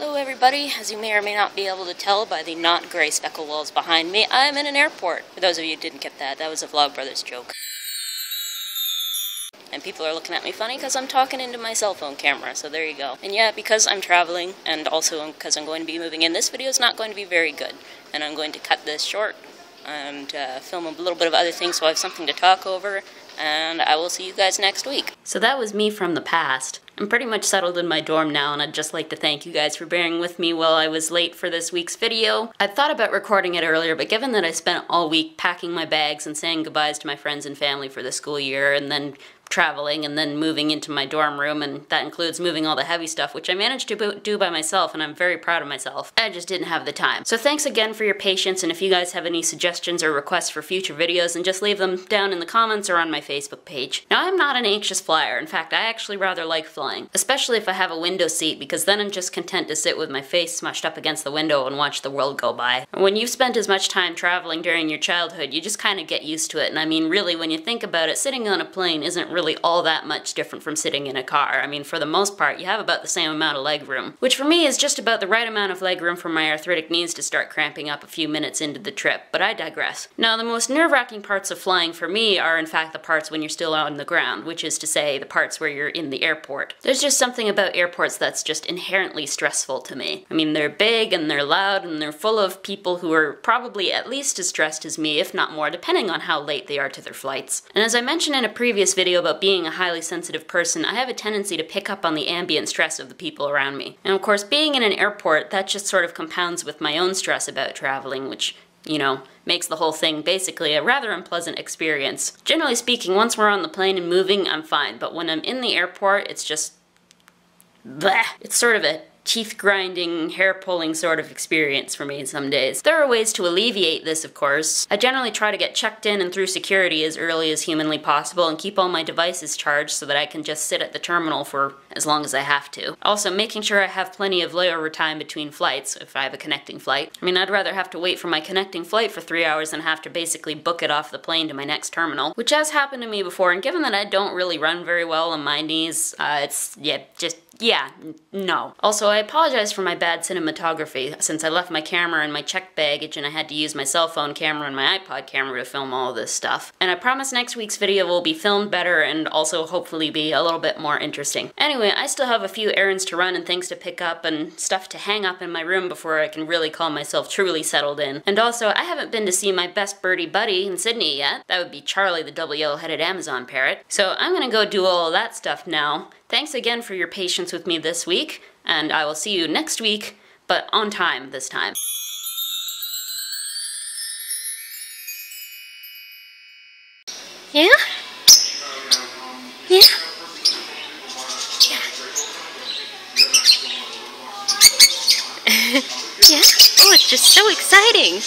Hello everybody, as you may or may not be able to tell by the not grey speckle walls behind me, I'm in an airport. For those of you who didn't get that, that was a Vlogbrothers joke. And people are looking at me funny because I'm talking into my cell phone camera, so there you go. And yeah, because I'm traveling, and also because I'm going to be moving in, this video is not going to be very good. And I'm going to cut this short and film a little bit of other things so I have something to talk over, and I will see you guys next week. So that was me from the past. I'm pretty much settled in my dorm now, and I'd just like to thank you guys for bearing with me while I was late for this week's video. I'd thought about recording it earlier, but given that I spent all week packing my bags and saying goodbyes to my friends and family for the school year, and then traveling, and then moving into my dorm room, and that includes moving all the heavy stuff, which I managed to do by myself, and I'm very proud of myself. I just didn't have the time. So thanks again for your patience, and if you guys have any suggestions or requests for future videos, then just leave them down in the comments or on my Facebook page. Now, I'm not an anxious flyer. In fact, I actually rather like flying, especially if I have a window seat, because then I'm just content to sit with my face smushed up against the window and watch the world go by. And when you've spent as much time traveling during your childhood, you just kind of get used to it, and I mean, really, when you think about it, sitting on a plane isn't really all that much different from sitting in a car. I mean, for the most part, you have about the same amount of leg room, which for me is just about the right amount of leg room for my arthritic knees to start cramping up a few minutes into the trip, but I digress. Now, the most nerve-wracking parts of flying for me are in fact the parts when you're still on the ground, which is to say, the parts where you're in the airport. There's just something about airports that's just inherently stressful to me. I mean, they're big and they're loud and they're full of people who are probably at least as stressed as me, if not more, depending on how late they are to their flights. And as I mentioned in a previous video about being a highly sensitive person, I have a tendency to pick up on the ambient stress of the people around me. And of course, being in an airport, that just sort of compounds with my own stress about traveling, which, you know, makes the whole thing basically a rather unpleasant experience. Generally speaking, once we're on the plane and moving, I'm fine, but when I'm in the airport, it's just bleh. It's sort of a teeth-grinding, hair-pulling sort of experience for me some days. There are ways to alleviate this, of course. I generally try to get checked in and through security as early as humanly possible and keep all my devices charged so that I can just sit at the terminal for as long as I have to. Also, making sure I have plenty of layover time between flights, if I have a connecting flight. I mean, I'd rather have to wait for my connecting flight for 3 hours than have to basically book it off the plane to my next terminal, which has happened to me before, and given that I don't really run very well on my knees, no. Also, I apologize for my bad cinematography, since I left my camera in my checked baggage and I had to use my cell phone camera and my iPod camera to film all of this stuff. And I promise next week's video will be filmed better and also hopefully be a little bit more interesting. Anyway, I still have a few errands to run and things to pick up and stuff to hang up in my room before I can really call myself truly settled in. And also, I haven't been to see my best birdie buddy in Sydney yet. That would be Charlie, the double yellow-headed Amazon parrot. So I'm gonna go do all of that stuff now. Thanks again for your patience with me this week, and I will see you next week, but on time this time. Yeah? Yeah? Yeah? Oh, it's just so exciting!